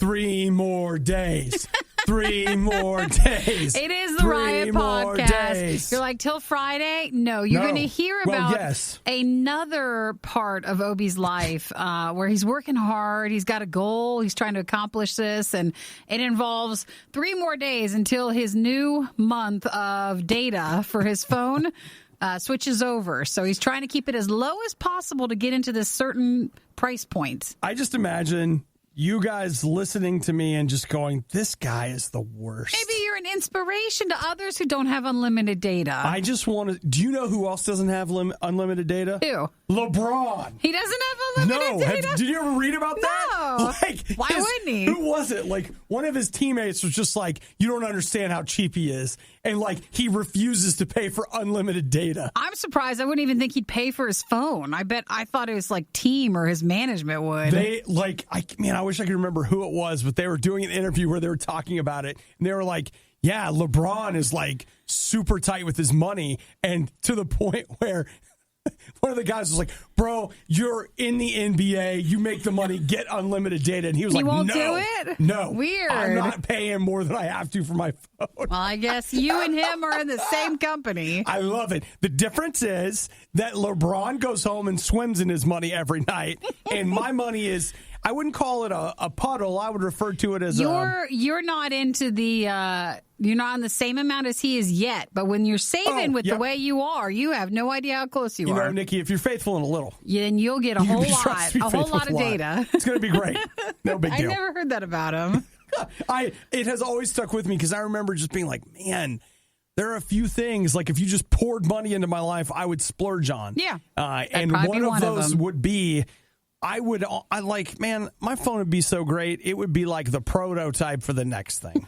3 more days. 3 more days. It is the Riot Podcast. Days. You're like, till Friday? No, you're going to hear about yes. another part of Obi's life where he's working hard. He's got a goal. He's trying to accomplish this, and it involves 3 more days until his new month of data for his phone switches over. So he's trying to keep it as low as possible to get into this certain price point. I just imagine you guys listening to me and just going, this guy is the worst. Maybe you're an inspiration to others who don't have unlimited data. I just want to... Do you know who else doesn't have unlimited data? Who? LeBron. He doesn't have unlimited data? Did you ever read about that? No. Why wouldn't he? Who was it? Like, one of his teammates was just like, you don't understand how cheap he is. And, like, he refuses to pay for unlimited data. I'm surprised. I wouldn't even think he'd pay for his phone. I thought it was, like, team or his management would. I wish I could remember who it was, but they were doing an interview where they were talking about it. And they were like, yeah, LeBron is, like, super tight with his money. And to the point where... one of the guys was like, bro, you're in the NBA. You make the money. Get unlimited data. And he was like, won't no. do it? No. Weird. I'm not paying more than I have to for my phone. Well, I guess you and him are in the same company. I love it. The difference is that LeBron goes home and swims in his money every night. And my money is, I wouldn't call it a puddle. I would refer to it as You're not into the... You're not on the same amount as he is yet, but when you're saving the way you are, you have no idea how close you are. You know, Nikki, if you're faithful in a little, then you'll get a whole lot of data. It's going to be great. No big deal. I never heard that about him. It has always stuck with me because I remember just being like, man, there are a few things, like if you just poured money into my life, I would splurge on. Yeah. And one of those would be... my phone would be so great. It would be like the prototype for the next thing.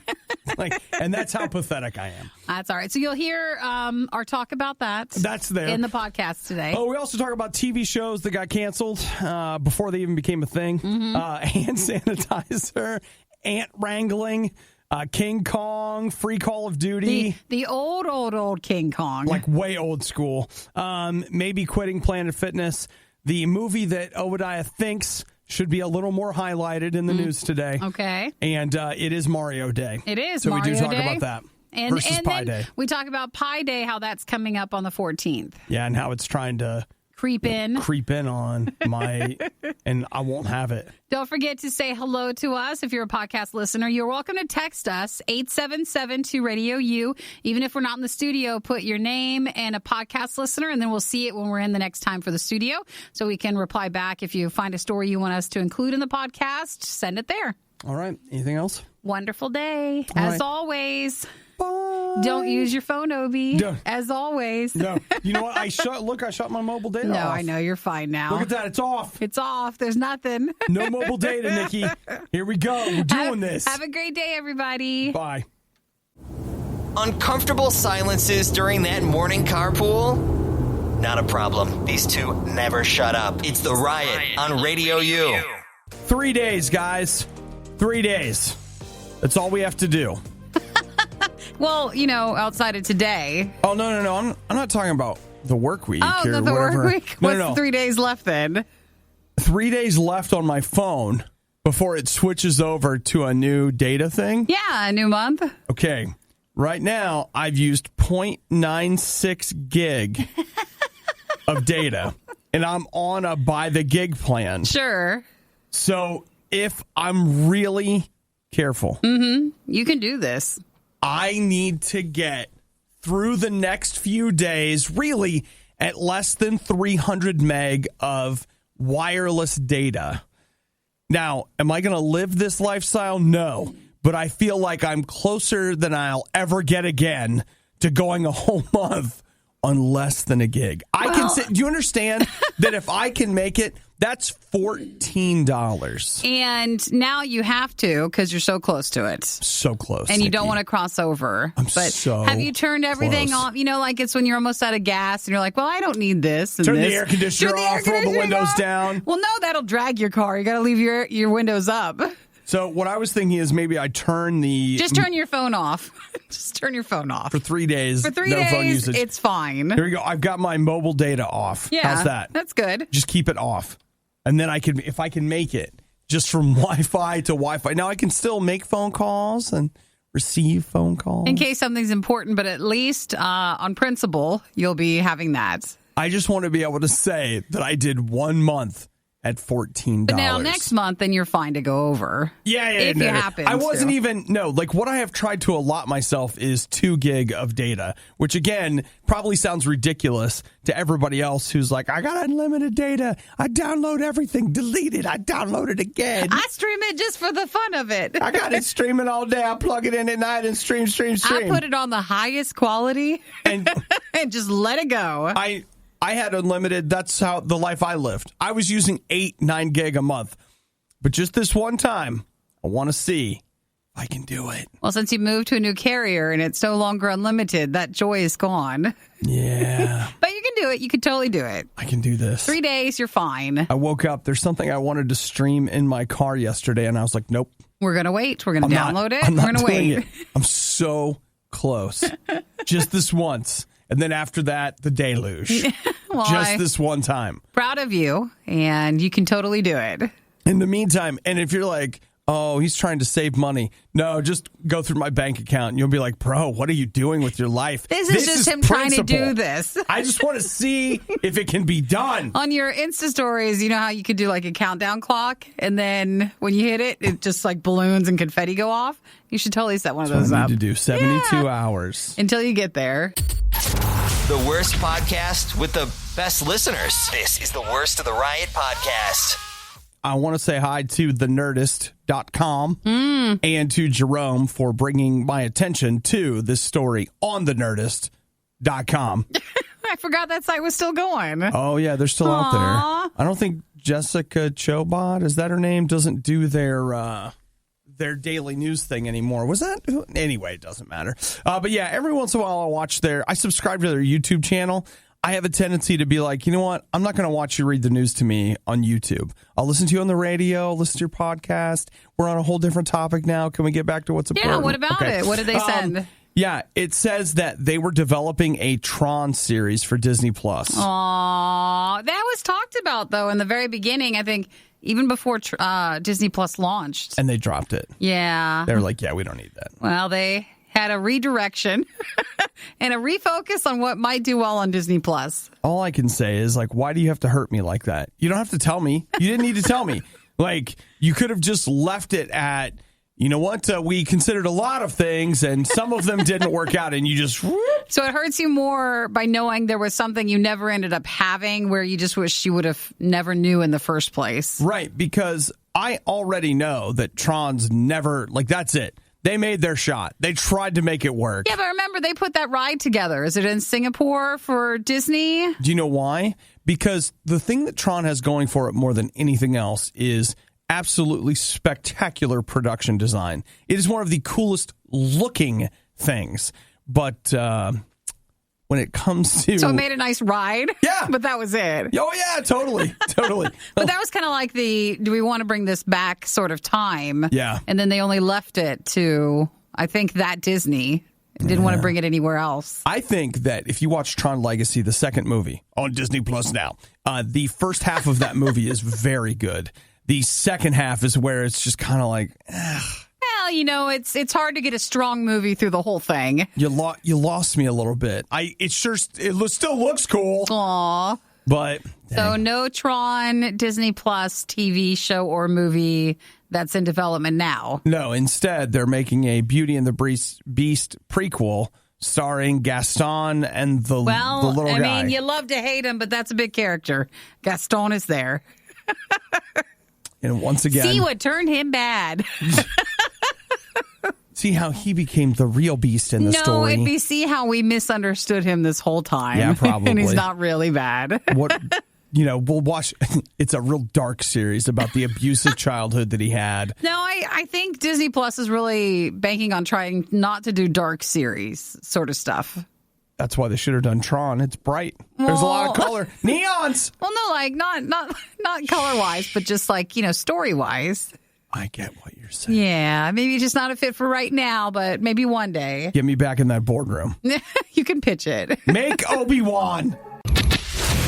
And that's how pathetic I am. That's all right. So you'll hear our talk about that. That's there. In the podcast today. Oh, we also talk about TV shows that got canceled before they even became a thing. Mm-hmm. Hand sanitizer, ant wrangling, King Kong, free Call of Duty. The old King Kong. Like way old school. Maybe quitting Planet Fitness. The movie that Obadiah thinks should be a little more highlighted in the news today. Okay. And it is Mario Day. It is so Mario Day. So we do talk about that. Versus Pi Day. We talk about Pi Day, how that's coming up on the 14th. Yeah, and how it's trying to... Creep in on my... and I won't have it. Don't forget to say hello to us if you're a podcast listener. You're welcome to text us, 877-RadioU. Even if we're not in the studio, put your name and a podcast listener, and then we'll see it when we're in the next time for the studio. So we can reply back. If you find a story you want us to include in the podcast, send it there. All right. Anything else? Wonderful day. All As right. always. Bye. Don't use your phone, Obi. Don't. As always. No. You know what? I shut my mobile data off. No, I know. You're fine now. Look at that. It's off. It's off. There's nothing. No mobile data, Nikki. Here we go. We're doing this. Have a great day, everybody. Bye. Uncomfortable silences during that morning carpool? Not a problem. These two never shut up. It's the Riot on RadioU. 3 days, guys. 3 days. That's all we have to do. Well, outside of today. Oh, no. I'm not talking about the work week. Oh, or the whatever. work week? What's 3 days left then? 3 days left on my phone before it switches over to a new data thing. Yeah, a new month. Okay. Right now, I've used 0.96 gig of data, and I'm on a by the gig plan. Sure. So if I'm really careful, you can do this. I need to get through the next few days, really at less than 300 meg of wireless data. Now, am I going to live this lifestyle? No. But I feel like I'm closer than I'll ever get again to going a whole month on less than a gig. Do you understand that if I can make it, that's $14. And now you have to because you're so close to it. So close. And you Nikki. don't want to cross over. Have you turned everything close. off? Like it's when you're almost out of gas and you're like, well, I don't need this. And Turn this. the air conditioner off, roll the windows down. Well, no, that'll drag your car. You got to leave your windows up. So what I was thinking is maybe I turn the... Just turn your phone off. Just turn your phone off. For 3 days. For 3 no days, phone usage. it's fine. Here we go. I've got my mobile data off. Yeah, how's that? That's good. Just keep it off. And then if I can make it, just from Wi-Fi to Wi-Fi. Now I can still make phone calls and receive phone calls. In case something's important, but at least on principle, you'll be having that. I just want to be able to say that I did 1 month at $14. But now next month, then you're fine to go over. Yeah. If you happen I wasn't to. even, like what I have tried to allot myself is 2 gig of data, which again, probably sounds ridiculous to everybody else who's like, I got unlimited data. I download everything, delete it. I download it again. I stream it just for the fun of it. I got it streaming all day. I plug it in at night and stream. I put it on the highest quality and just let it go. I had unlimited. That's how the life I lived. I was using 8-9 gig a month. But just this one time, I want to see if I can do it. Well, since you moved to a new carrier and it's no longer unlimited, that joy is gone. Yeah. But you can do it. You can totally do it. I can do this. 3 days, you're fine. I woke up. There's something I wanted to stream in my car yesterday, and I was like, nope. We're going to wait. We're going to download it. We're going to wait. It. I'm so close. Just this once. And then after that, the deluge. Well, just this one time. Proud of you, and you can totally do it. In the meantime, and if you're like, oh, he's trying to save money. No, just go through my bank account, and you'll be like, bro, what are you doing with your life? This is just him trying to do this. I just want to see if it can be done. On your Insta stories, you know how you could do like a countdown clock, and then when you hit it, it just like balloons and confetti go off? You should totally set one of those I up. need to do 72 hours. Until you get there. The worst podcast with the best listeners. This is the Worst of the Riot podcast. I want to say hi to thenerdist.com and to Jerome for bringing my attention to this story on thenerdist.com. I forgot that site was still going. Oh, yeah, they're still out there. I don't think Jessica Chobot, is that her name, doesn't do their daily news thing anymore. Was that? Anyway, it doesn't matter. But yeah, every once in a while I subscribe to their YouTube channel. I have a tendency to be like, you know what? I'm not going to watch you read the news to me on YouTube. I'll listen to you on the radio, listen to your podcast. We're on a whole different topic now. Can we get back to what's important? Yeah, what about it? What did they send? Yeah, it says that they were developing a Tron series for Disney+. Aww. That was talked about, though, in the very beginning, I think, even before Disney Plus launched. And they dropped it. Yeah. They were like, yeah, we don't need that. Well, they had a redirection and a refocus on what might do well on Disney Plus. All I can say is, like, why do you have to hurt me like that? You don't have to tell me. You didn't need to tell me. Like, you could have just left it at, you know what, we considered a lot of things, and some of them didn't work out, and you just... So it hurts you more by knowing there was something you never ended up having where you just wish you would have never knew in the first place. Right, because I already know that Tron's never... Like, that's it. They made their shot. They tried to make it work. Yeah, but remember, they put that ride together. Is it in Singapore for Disney? Do you know why? Because the thing that Tron has going for it more than anything else is absolutely spectacular production design. It is one of the coolest looking things. But when it comes to... So it made a nice ride? Yeah. But that was it. Oh, yeah, totally. But that was kind of like the, do we want to bring this back sort of time? Yeah. And then they only left it to, I think, that Disney. Didn't want to bring it anywhere else. I think that if you watch Tron Legacy, the second movie, on Disney Plus now, the first half of that movie is very good. The second half is where it's just kind of like, Well, you know, it's hard to get a strong movie through the whole thing. You lost me a little bit. It still looks cool. Aw. But so no Tron Disney Plus TV show or movie that's in development now. No, instead they're making a Beauty and the Beast prequel starring Gaston and the little guy. I mean, you love to hate him, but that's a big character. Gaston is there. And once again, see what turned him bad. See how he became the real beast in the story. No, it'd be see how we misunderstood him this whole time. Yeah, probably. And he's not really bad. What, we'll watch. It's a real dark series about the abusive childhood that he had. No, I think Disney Plus is really banking on trying not to do dark series sort of stuff. That's why they should have done Tron. It's bright. There's a lot of color. Neons! Well, no, like not color-wise, but just like, story-wise. I get what you're saying. Yeah, maybe just not a fit for right now, but maybe one day. Get me back in that boardroom. You can pitch it. Make Obi-Wan.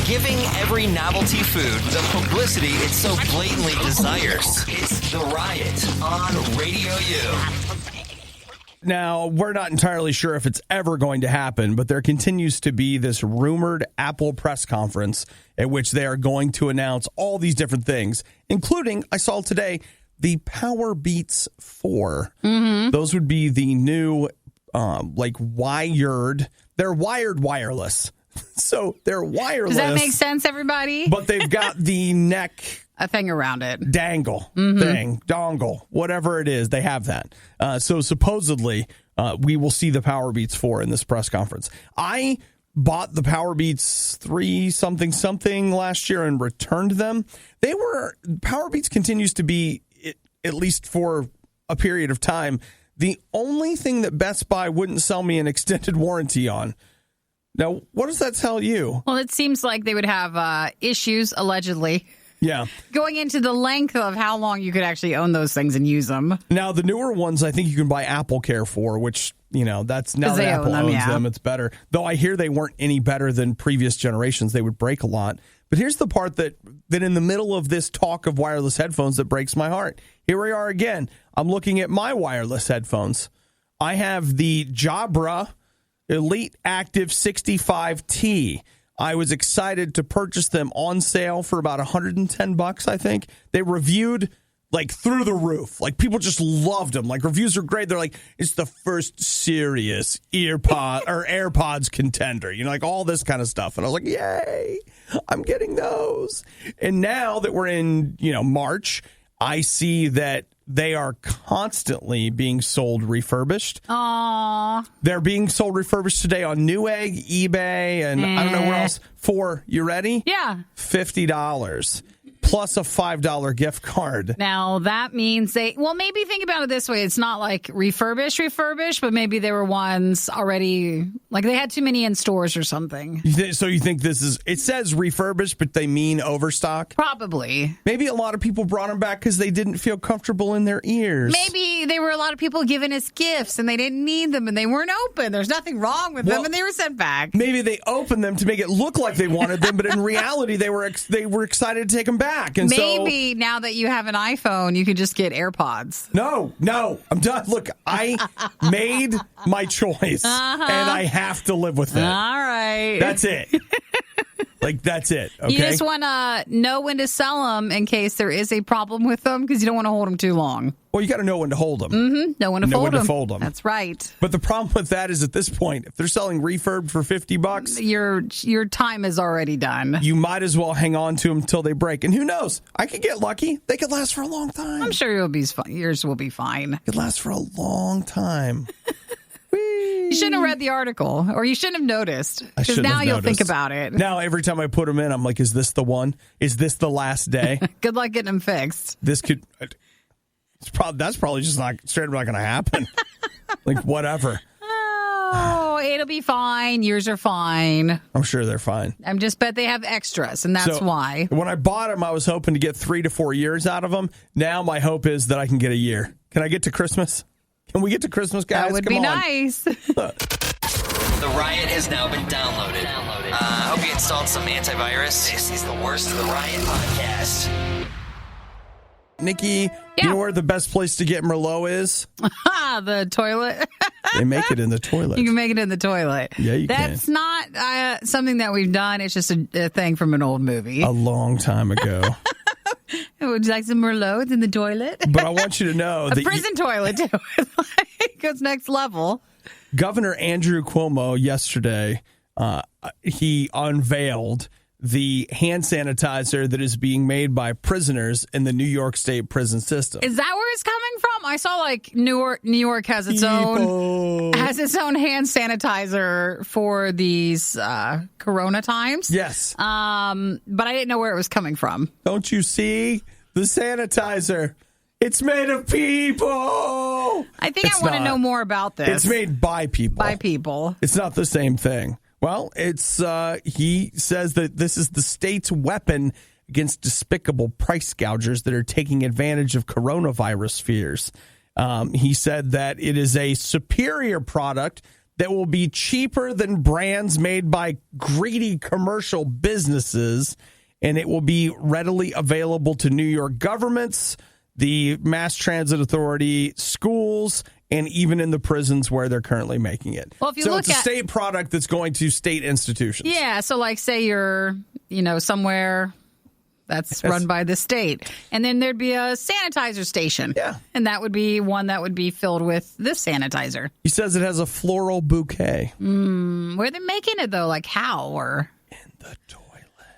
giving every novelty food the publicity it so blatantly desires. It's The Riot on RadioU. Now, we're not entirely sure if it's ever going to happen, but there continues to be this rumored Apple press conference at which they are going to announce all these different things, including, I saw today, the Power Beats 4. Mm-hmm. Those would be the new, wired. They're wired wireless. So they're wireless. Does that make sense, everybody? But they've got the neck... a thing around it. Dangle, thing, dongle, whatever it is, they have that. So supposedly, we will see the Power Beats 4 in this press conference. I bought the Power Beats 3 something last year and returned them. Power Beats continues to be, at least for a period of time, the only thing that Best Buy wouldn't sell me an extended warranty on. Now, what does that tell you? Well, it seems like they would have issues, allegedly. Yeah. Going into the length of how long you could actually own those things and use them. Now, the newer ones, I think you can buy Apple Care for, which, that's now that Apple owns them, it's better. Though I hear they weren't any better than previous generations. They would break a lot. But here's the part that in the middle of this talk of wireless headphones that breaks my heart. Here we are again. I'm looking at my wireless headphones. I have the Jabra Elite Active 65T. I was excited to purchase them on sale for about $110, I think. They reviewed through the roof. People just loved them. Reviews are great. They're it's the first serious AirPods contender. All this kind of stuff. And I was like, yay, I'm getting those. And now that we're in, March, I see that they are constantly being sold refurbished. Aww. They're being sold refurbished today on Newegg, eBay, and I don't know where else. For, you ready? Yeah. $50 plus a $5 gift card. Now, that means maybe think about it this way. It's not refurbished, but maybe there were ones already, they had too many in stores or something. So you think it says refurbished, but they mean overstock? Probably. Maybe a lot of people brought them back because they didn't feel comfortable in their ears. Maybe there were a lot of people giving us gifts and they didn't need them and they weren't open. There's nothing wrong with them and they were sent back. Maybe they opened them to make it look like they wanted them, but in reality, they were excited to take them back. And maybe now that you have an iPhone, you could just get AirPods. No, I'm done. Look, I made my choice, and I have to live with it. All right. That's it. That's it. Okay? You just want to know when to sell them in case there is a problem with them because you don't want to hold them too long. Well, you got to know when to hold them. Mm-hmm. Know when to fold them. That's That's right. But the problem with that is at this point, if they're selling refurbed for $50, your time is already done. You might as well hang on to them until they break. And who knows? I could get lucky. They could last for a long time. I'm sure yours will be fine. It could last for a long time. You shouldn't have read the article, or you shouldn't have noticed. Because now you'll think about it. Now, every time I put them in, I'm like, is this the one? Is this the last day? Good luck getting them fixed. That's probably just straight up not going to happen. Whatever. Oh, it'll be fine. Yours are fine. I'm sure they're fine. I'm just bet they have extras, and that's why. When I bought them, I was hoping to get 3 to 4 years out of them. Now my hope is that I can get a year. Can I get to Christmas? Can we get to Christmas, guys? That would be nice. The Riot has now been downloaded. I hope you installed some antivirus. This is the worst of the Riot podcast. Nikki, you know where the best place to get Merlot is? The toilet. They make it in the toilet. You can make it in the toilet. Yeah, you can. That's not something that we've done. It's just a thing from an old movie. A long time ago. Would you like some Merlot in the toilet? But I want you to know that prison toilet, too. It goes next level. Governor Andrew Cuomo yesterday, he unveiled the hand sanitizer that is being made by prisoners in the New York State prison system. Is that where it's coming from? I saw New York has its own hand sanitizer for these Corona times. Yes. But I didn't know where it was coming from. Don't you see the sanitizer? It's made of people. I think I want to know more about this. It's made by people. By people. It's not the same thing. Well, it's he says that this is the state's weapon against despicable price gougers that are taking advantage of coronavirus fears. He said that it is a superior product that will be cheaper than brands made by greedy commercial businesses, and it will be readily available to New York governments, the Mass Transit Authority, schools, and even in the prisons where they're currently making it. Well, if you so look it's a state product that's going to state institutions. Yeah, so like say you're, somewhere that's run by the state, and then there'd be a sanitizer station. Yeah. And that would be one that would be filled with this sanitizer. He says it has a floral bouquet. Where are they making it, though? Like how? Or In the toilet.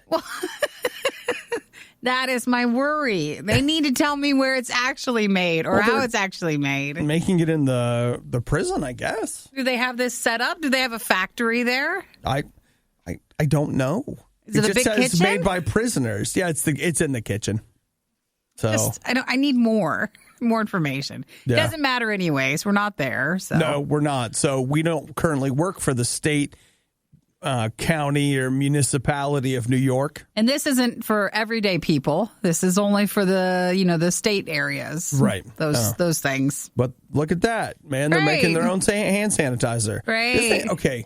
Well, that is my worry. They need to tell me where it's actually made or how it's actually made. Making it in the prison, I guess. Do they have this set up? Do they have a factory there? I don't know. Is it a just big says kitchen? made by prisoners. Yeah, it's in the kitchen. So I need more information. Yeah. It doesn't matter anyways. We're not there. So no, we're not. So we don't currently work for the state, county, or municipality of New York. And this isn't for everyday people. This is only for the state areas. Right. Those things. But look at that, man. They're making their own hand sanitizer. Right. Okay.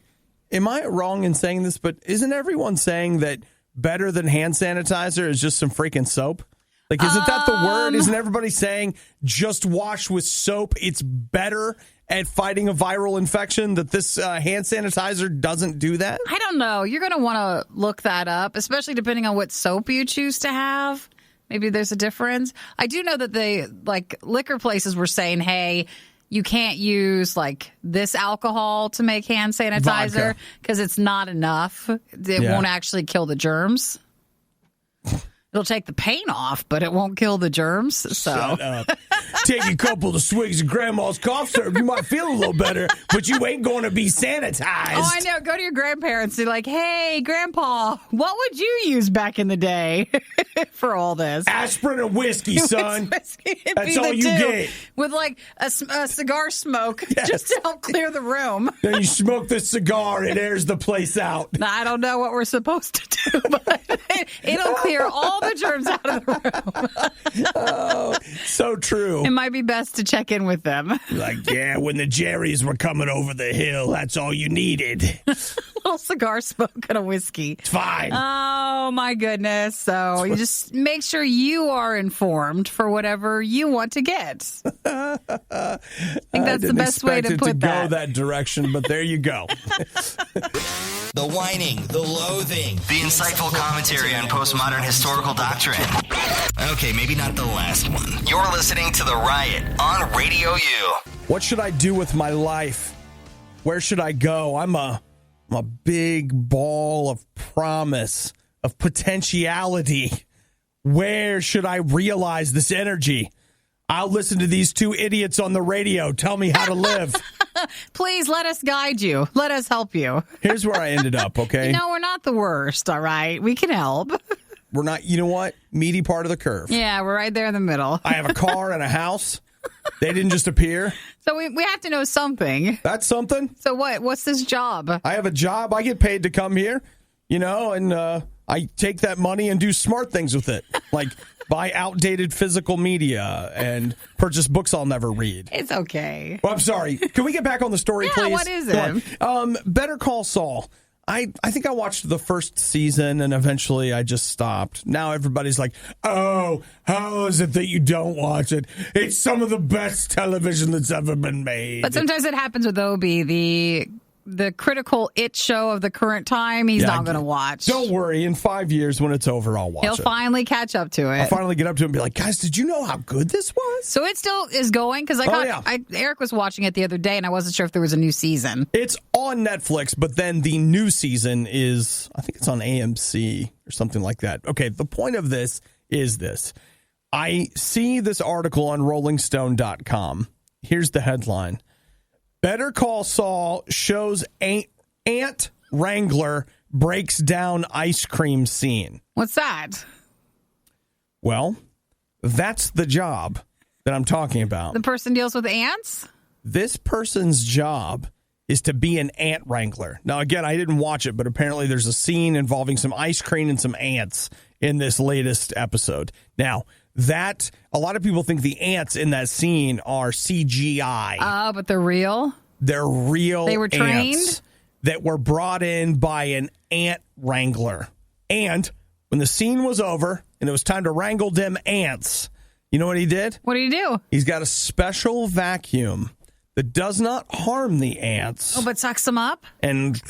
Am I wrong in saying this? But isn't everyone saying that better than hand sanitizer is just some freaking soap? Like, isn't that the word? Isn't everybody saying just wash with soap? It's better at fighting a viral infection, that this hand sanitizer doesn't do that? I don't know. You're going to want to look that up, especially depending on what soap you choose to have. Maybe there's a difference. I do know that liquor places were saying, hey, you can't use this alcohol to make hand sanitizer because it's not enough. It won't actually kill the germs. It'll take the paint off, but it won't kill the germs. So. Shut up. Take a couple of swigs of grandma's cough syrup. You might feel a little better, but you ain't going to be sanitized. Oh, I know. Go to your grandparents and be like, hey, Grandpa, what would you use back in the day for all this? Aspirin and whiskey, son. That's all you get. With a cigar smoke just to help clear the room. Then you smoke the cigar, it airs the place out. Now, I don't know what we're supposed to do, but it'll clear all the germs out of the room. Oh, so true. It might be best to check in with them. When the Jerrys were coming over the hill, that's all you needed. A little cigar smoke and a whiskey. It's fine. Oh, my goodness. So you just make sure you are informed for whatever you want to get. I think that's the best way to put that. Go that direction, but there you go. The whining, the loathing, the insightful commentary on postmodern historical doctrine. Okay, maybe not the last one. You're listening to The Riot on Radio U. What should I do with my life? Where should I go? I'm a big ball of promise, of potentiality. Where should I realize this energy? I'll listen to these two idiots on the radio tell me how to live. Please let us guide you. Let us help you. Here's where I ended up, okay? We're not the worst, all right? We can help. We're not, you know what? Meaty part of the curve. Yeah, we're right there in the middle. I have a car and a house. They didn't just appear. So we have to know something. That's something. So what's this job? I have a job. I get paid to come here, and I take that money and do smart things with it. Like buy outdated physical media and purchase books I'll never read. It's okay. Well, I'm sorry. Can we get back on the story, please? What is it? Better Call Saul. I think I watched the first season and eventually I just stopped. Now everybody's like, oh, how is it that you don't watch it? It's some of the best television that's ever been made. But sometimes it happens with Obi, the critical it show of the current time, he's not going to watch. Don't worry. In 5 years when it's over, I'll watch it. He'll finally catch up to it. I'll finally get up to it and be like, guys, did you know how good this was? So it still is going? Because Eric was watching it the other day and I wasn't sure if there was a new season. It's on Netflix, but then the new season is, I think it's on AMC or something like that. Okay, the point of this is this. I see this article on RollingStone.com. Here's the headline. Better Call Saul shows ant wrangler breaks down ice cream scene. What's that? Well, that's the job that I'm talking about. The person deals with ants? This person's job is to be an ant wrangler. Now, again, I didn't watch it, but apparently there's a scene involving some ice cream and some ants in this latest episode. Now, a lot of people think the ants in that scene are CGI. But they're real? They're real They were trained? ants that were brought in by an ant wrangler. And when the scene was over and it was time to wrangle them ants, you know what he did? What did he do? He's got a special vacuum that does not harm the ants. Oh, but sucks them up? And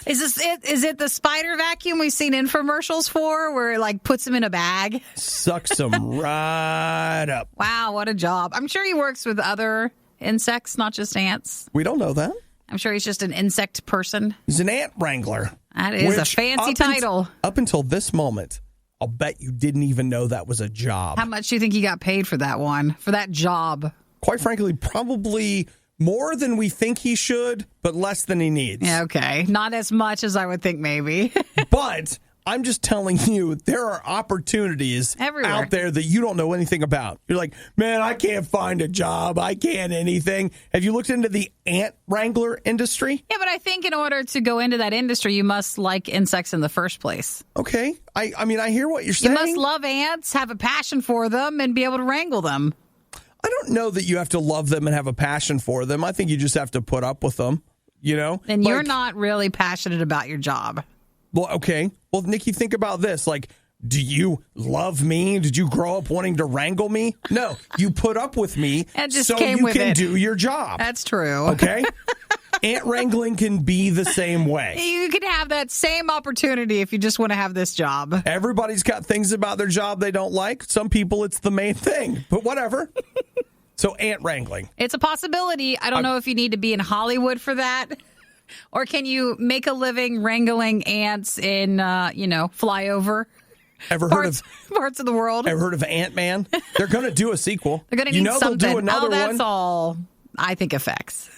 Is it the spider vacuum we've seen infomercials for, where it like puts them in a bag? sucks them right up. Wow, what a job. I'm sure he works with other insects, not just ants. We don't know that. I'm sure he's just an insect person. He's an ant wrangler. That is a fancy title. Up until this moment, I'll bet you didn't even know that was a job. How much do you think he got paid for that job? Quite frankly, probably more than we think he should, but less than he needs. Yeah, okay. Not as much as I would think, maybe. But I'm just telling you, there are opportunities everywhere out there that you don't know anything about. You're like, man, I can't find a job. I can't anything. Have you looked into the ant wrangler industry? Yeah, but I think in order to go into that industry, you must like insects in the first place. Okay. I mean, I hear what you're saying. You must love ants, have a passion for them, and be able to wrangle them. I don't know that you have to love them and have a passion for them. I think you just have to put up with them, you know? And you're not really passionate about your job. Well, okay. Well, Nikki, think about this. Like, do you love me? Did you grow up wanting to wrangle me? No, you put up with me so you can do your job. That's true. Okay? Ant wrangling can be the same way. You could have that same opportunity if you just want to have this job. Everybody's got things about their job they don't like. Some people, it's the main thing, but whatever. So ant wrangling. It's a possibility. I don't know if you need to be in Hollywood for that. Or can you make a living wrangling ants in, flyover? Parts of the world? Ever heard of Ant-Man? They're going to do a sequel. They're going to need something. They'll do another that's one. all, I think, effects.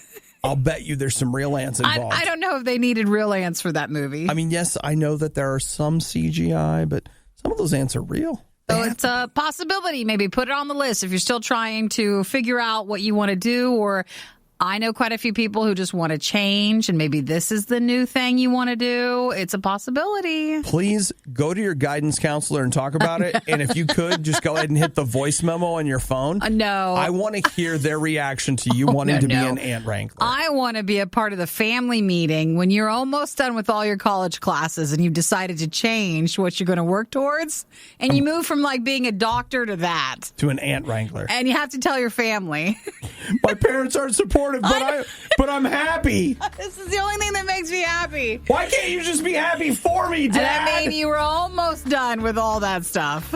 I'll bet you there's some real ants involved. I don't know if they needed real ants for that movie. I mean, yes, I know that there are some CGI, but some of those ants are real. So it's a possibility. Maybe put it on the list if you're still trying to figure out what you want to do, or I know quite a few people who just want to change, and maybe this is the new thing you want to do. It's a possibility. Please go to your guidance counselor and talk about it. And if you could, just go ahead and hit the voice memo on your phone. No. I want to hear their reaction to you wanting to be an ant wrangler. I want to be a part of the family meeting when you're almost done with all your college classes and you've decided to change what you're going to work towards. And you move from like being a doctor to that. To an ant wrangler. And you have to tell your family. My parents aren't supportive. But I'm happy. This is the only thing that makes me happy. Why can't you just be happy for me, Dad? And I mean, you were almost done with all that stuff.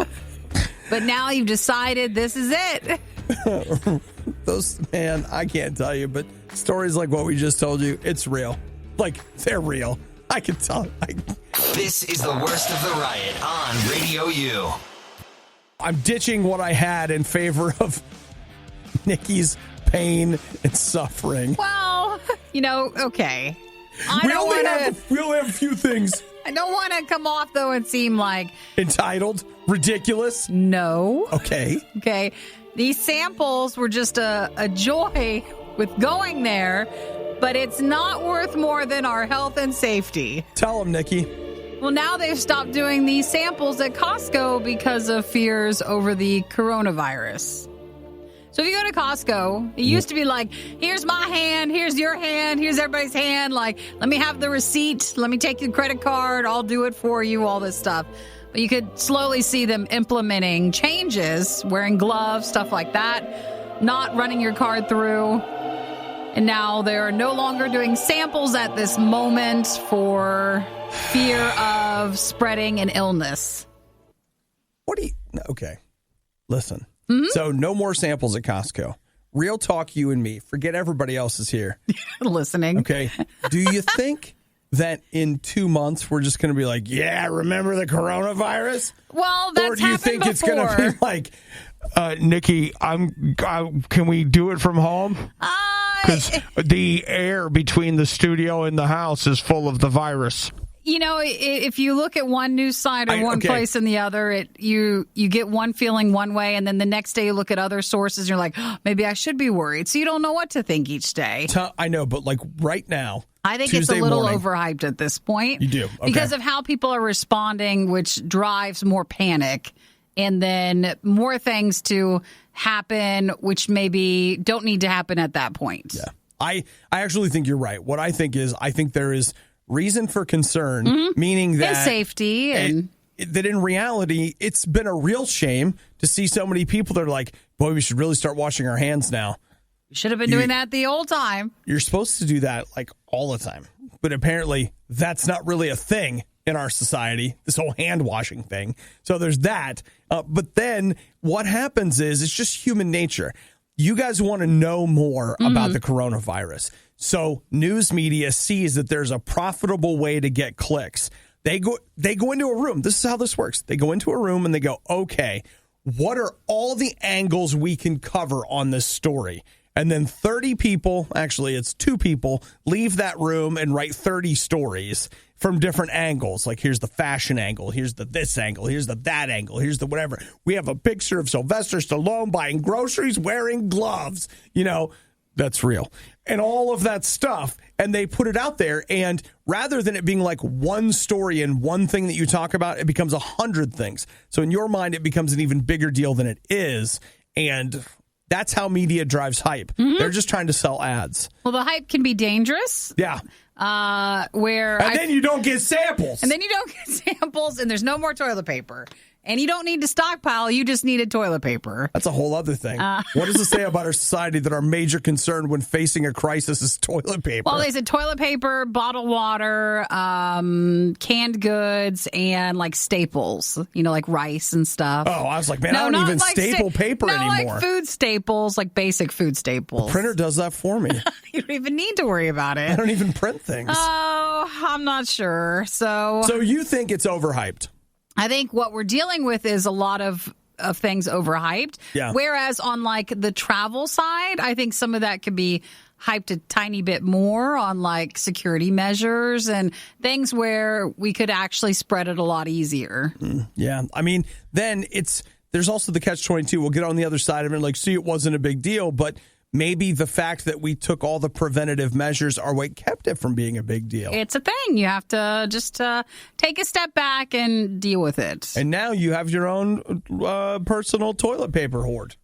But now you've decided this is it. Man, I can't tell you, but stories like what we just told you, it's real. Like, they're real. I can tell. This is the worst of the riot on Radio U. I'm ditching what I had in favor of Nikki's pain and suffering. Well, okay. We only have a few things. I don't want to come off, though, and seem like entitled, ridiculous. No. Okay. These samples were just a joy with going there, but it's not worth more than our health and safety. Tell them, Nikki. Well, now they've stopped doing these samples at Costco because of fears over the coronavirus. So if you go to Costco, it used to be like, here's my hand, here's your hand, here's everybody's hand. Like, let me have the receipt. Let me take your credit card. I'll do it for you, all this stuff. But you could slowly see them implementing changes, wearing gloves, stuff like that, not running your card through. And now they're no longer doing samples at this moment for fear of spreading an illness. Okay, listen. Mm-hmm. So no more samples at Costco. Real talk, you and me. Forget everybody else is here. Listening. Okay. Do you think that in 2 months we're just going to be like, yeah, remember the coronavirus? Well, that's Or do you think it's going to be like, Nikki, can we do it from home? Because the air between the studio and the house is full of the virus. If you look at one news site or one place and the other, you get one feeling one way, and then the next day you look at other sources and you're like, maybe I should be worried. So you don't know what to think each day. I know, but like right now, I think Tuesday it's a little morning, overhyped at this point. You do? Okay. Because of how people are responding, which drives more panic, and then more things to happen, which maybe don't need to happen at that point. Yeah. I actually think you're right. What I think there is reason for concern, meaning that and safety and that in reality, it's been a real shame to see so many people that are like, boy, we should really start washing our hands now. We should have been doing that the old time. You're supposed to do that like all the time. But apparently that's not really a thing in our society, this whole hand washing thing. So there's that. But then what happens is it's just human nature. You guys want to know more about the coronavirus. So news media sees that there's a profitable way to get clicks. They go into a room. This is how this works. They go into a room and they go, okay, what are all the angles we can cover on this story? And then 30 people, actually it's 2 people, leave that room and write 30 stories from different angles. Like here's the fashion angle, here's the this angle, here's the that angle, here's the whatever. We have a picture of Sylvester Stallone buying groceries wearing gloves. You know, that's real. And all of that stuff. And they put it out there. And rather than it being like one story and one thing that you talk about, it becomes 100 things. So in your mind, it becomes an even bigger deal than it is. And that's how media drives hype. They're just trying to sell ads. Well, the hype can be dangerous. Yeah. Then you don't get samples. And then you don't get samples, and there's no more toilet paper. And you don't need to stockpile. You just needed toilet paper. That's a whole other thing. What does it say about our society that our major concern when facing a crisis is toilet paper? Well, they said toilet paper, bottled water, canned goods, and like staples, like rice and stuff. Oh, I was like, man, I don't even like staple paper anymore. Like food staples, like basic food staples. The printer does that for me. You don't even need to worry about it. I don't even print things. Oh, I'm not sure. So you think it's overhyped? I think what we're dealing with is a lot of things overhyped. Yeah. Whereas on like the travel side, I think some of that could be hyped a tiny bit more on like security measures and things where we could actually spread it a lot easier. Yeah. I mean, then there's also the catch-22. We'll get on the other side of it and like, see, it wasn't a big deal, but maybe the fact that we took all the preventative measures are what kept it from being a big deal. It's a thing. You have to just take a step back and deal with it. And now you have your own personal toilet paper hoard.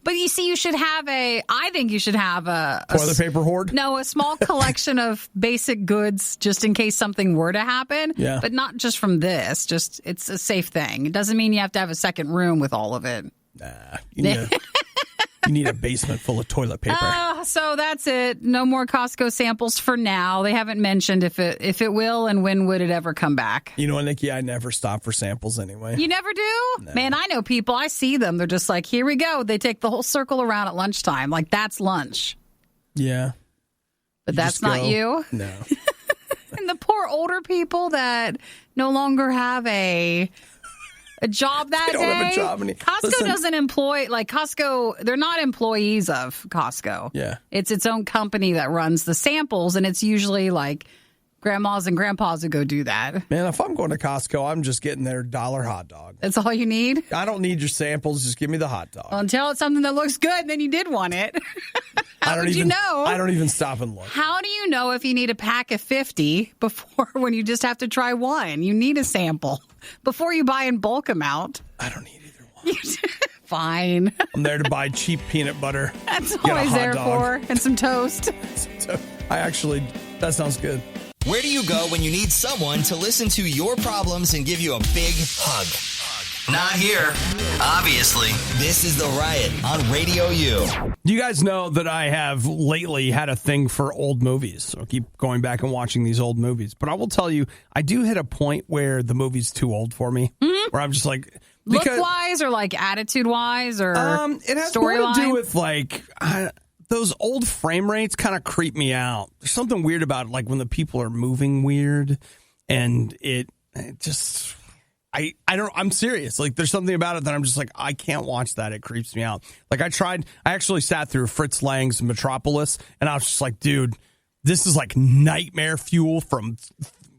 But you see, I think you should have a toilet paper hoard? No, a small collection of basic goods just in case something were to happen. Yeah. But not just from this. Just it's a safe thing. It doesn't mean you have to have a second room with all of it. Nah, you need a basement full of toilet paper. So that's it. No more Costco samples for now. They haven't mentioned if it will and when would it ever come back. You know what, Nikki? I never stop for samples anyway. You never do? No. Man, I know people. I see them. They're just like, here we go. They take the whole circle around at lunchtime. Like, that's lunch. Yeah. But that's not you? No. And the poor older people that no longer have a job that they don't have a job. Costco doesn't employ, like Costco, they're not employees of Costco. Yeah. It's its own company that runs the samples, and it's usually like grandmas and grandpas who go do that. Man, if I'm going to Costco, I'm just getting their $1 hot dog. That's all you need? I don't need your samples. Just give me the hot dog. Well, until it's something that looks good, then you did want it. How would you know? I don't even stop and look. How do you know if you need a pack of 50 before when you just have to try one? You need a sample before you buy in bulk amount. I don't need either one. Fine. I'm there to buy cheap peanut butter. That's all I was there for. And some toast. That sounds good. Where do you go when you need someone to listen to your problems and give you a big hug? Not here. Obviously, this is The Riot on RadioU. You guys know that I have lately had a thing for old movies. So I keep going back and watching these old movies. But I will tell you, I do hit a point where the movie's too old for me. Mm-hmm. Where I'm just like... Look-wise or like attitude-wise or it has more to do with like... those old frame rates kind of creep me out. There's something weird about it, like when the people are moving weird, and it just, I'm serious. Like there's something about it that I'm just like, I can't watch that. It creeps me out. Like I actually sat through Fritz Lang's Metropolis, and I was just like, dude, this is like nightmare fuel from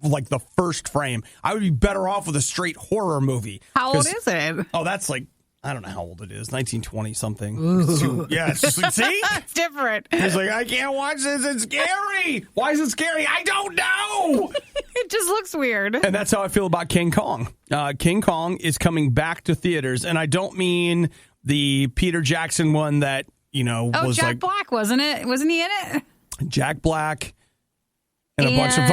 like the first frame. I would be better off with a straight horror movie. How old is it? Oh, that's like, I don't know how old it is, 1920 something. It's just like, see? It's different. He's like, I can't watch this. It's scary. Why is it scary? I don't know. It just looks weird. And that's how I feel about King Kong. King Kong is coming back to theaters. And I don't mean the Peter Jackson one that, was Jack like... Black Black, wasn't it? Wasn't he in it? Jack Black and a bunch of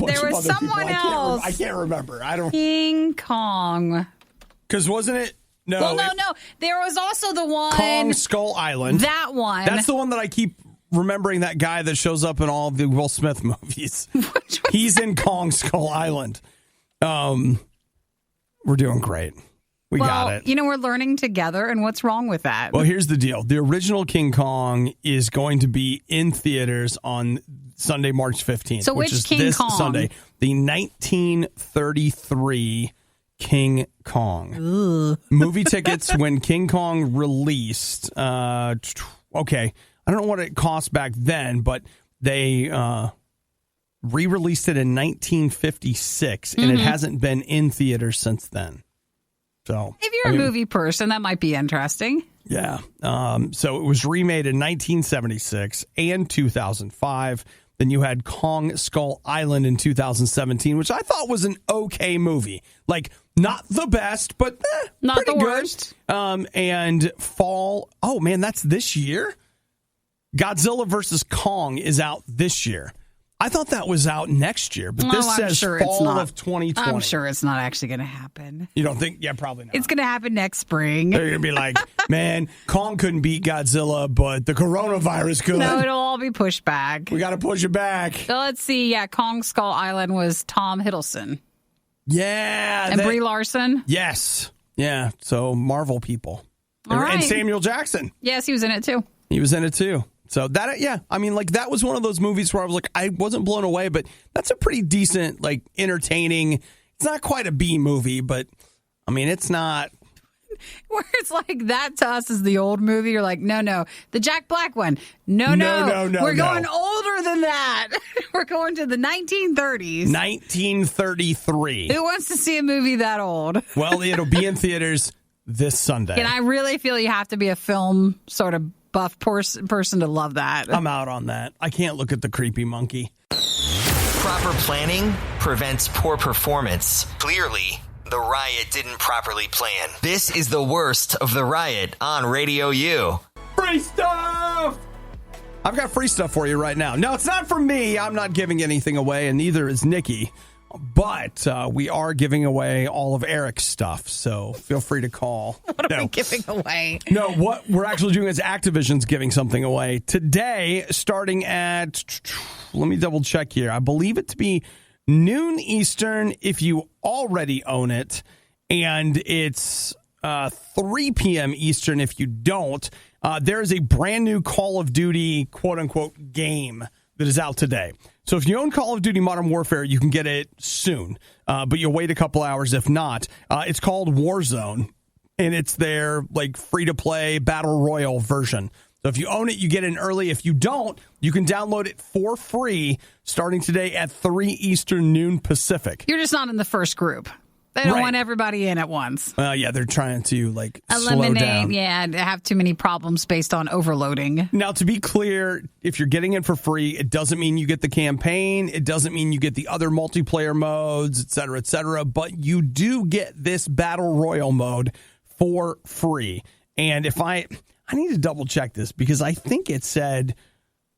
there was someone else. I can't remember. I don't. King Kong. Because wasn't it? No. Well, no. There was also the one. Kong Skull Island. That one. That's the one that I keep remembering, that guy that shows up in all of the Will Smith movies. He's in Kong Skull Island. We're doing great. We got it. You know, we're learning together, and what's wrong with that? Well, here's the deal. The original King Kong is going to be in theaters on Sunday, March 15th. So which is King this Kong? Sunday. The 1933 King Kong. Ugh. Movie tickets when King Kong released. Okay. I don't know what it cost back then, but they re-released it in 1956, and it hasn't been in theaters since then. So, if you're a movie person, that might be interesting. Yeah. So it was remade in 1976 and 2005. Then you had Kong Skull Island in 2017, which I thought was an okay movie. Like, not the best, but not pretty the good. worst. And Fall. Oh, man, that's this year? Godzilla vs. Kong is out this year. I thought that was out next year, but this says fall of 2020. I'm sure it's not actually going to happen. You don't think? Yeah, probably not. It's going to happen next spring. They're going to be like, man, Kong couldn't beat Godzilla, but the coronavirus could. No, it'll all be pushed back. We got to push it back. So let's see. Yeah, Kong Skull Island was Tom Hiddleston. Yeah. And Brie Larson. Yes. Yeah. So Marvel people. All right. And Samuel Jackson. Yes, he was in it too. He was in it too. So that, yeah, I mean, like, that was one of those movies where I was like, I wasn't blown away, but that's a pretty decent, like, entertaining. It's not quite a B movie, but I mean, it's not. Where it's like that to us is the old movie. You're like, no. The Jack Black one. No. We're going older than that. We're going to the 1930s. 1933. Who wants to see a movie that old? Well, it'll be in theaters this Sunday. And I really feel you have to be a film sort of buff person to love that. I'm out on that. I can't look at the creepy monkey. Proper planning prevents poor performance. Clearly, the Riot didn't properly plan. This is the worst of the Riot on RadioU. Free stuff! I've got free stuff for you right now. No, it's not from me. I'm not giving anything away, and neither is Nikki. But we are giving away all of Eric's stuff, so feel free to call. What are we giving away? No, what we're actually doing is Activision's giving something away. Today, starting at, let me double check here. I believe it to be noon Eastern if you already own it, and it's 3 p.m. Eastern if you don't. There is a brand new Call of Duty, quote-unquote, game that is out today. So if you own Call of Duty Modern Warfare, you can get it soon, but you'll wait a couple hours if not. It's called Warzone, and it's their like free-to-play Battle Royale version. So if you own it, you get in early. If you don't, you can download it for free starting today at 3 Eastern, noon Pacific. You're just not in the first group. They don't want everybody in at once. Yeah, they're trying to like eliminate, slow down. Yeah, have too many problems based on overloading. Now, to be clear, if you're getting it for free, it doesn't mean you get the campaign. It doesn't mean you get the other multiplayer modes, et cetera, but you do get this Battle Royale mode for free. And if I need to double check this because I think it said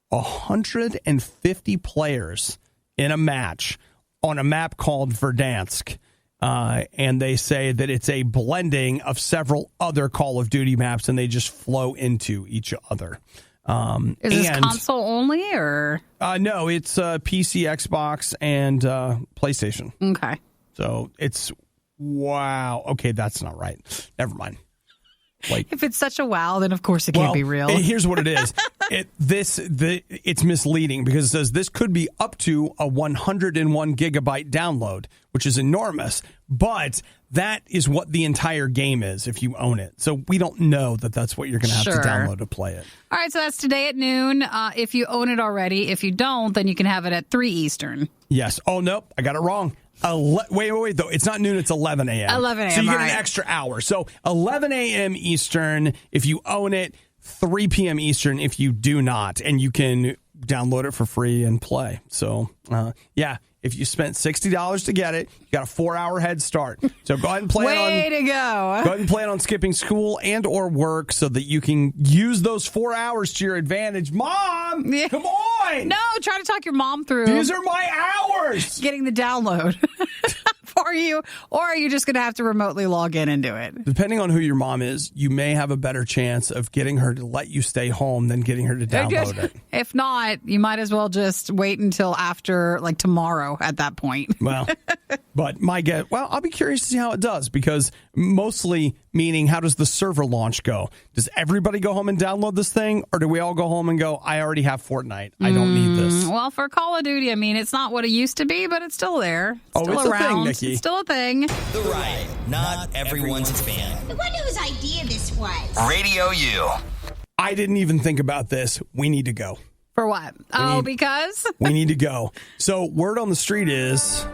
150 players in a match on a map called Verdansk. And they say that it's a blending of several other Call of Duty maps, and they just flow into each other. Is this console only, or? No, it's PC, Xbox, and PlayStation. Okay. So it's, wow. Okay, that's not right. Never mind. Like, if it's such a wow, then of course it can't be real. Here's what it is. It's misleading because it says this could be up to a 101 gigabyte download, which is enormous. But that is what the entire game is if you own it. So we don't know that that's what you're going to have to download to play it. All right, so that's today at noon. If you own it already. If you don't, then you can have it at 3 Eastern. Yes. Oh, nope. I got it wrong. Wait, though. It's not noon. It's 11 a.m. 11 a.m. So you get an extra hour. So 11 a.m. Eastern if you own it, 3 p.m. Eastern if you do not. And you can download it for free and play. So, yeah, If you spent $60 to get it, you got a 4-hour head start. So go ahead and plan Go ahead and plan on skipping school and or work so that you can use those 4 hours to your advantage. Mom, come on. No, try to talk your mom through. These are my hours. Getting the download for you, or are you just going to have to remotely log in and do it? Depending on who your mom is, you may have a better chance of getting her to let you stay home than getting her to download it. If not, you might as well just wait until after, like, tomorrow at that point. Well, but my guess, I'll be curious to see how it does, because mostly meaning, how does the server launch go? Does everybody go home and download this thing, or do we all go home and go, I already have Fortnite, I don't need this? Well, for Call of Duty, I mean, it's not what it used to be, but it's still there. It's still it's around. a thing, Nikki. It's still a thing. The Riot. Not everyone's a fan. I wonder whose idea this was. RadioU. I didn't even think about this. We need to go. For what? Because? We need to go. So word on the street is,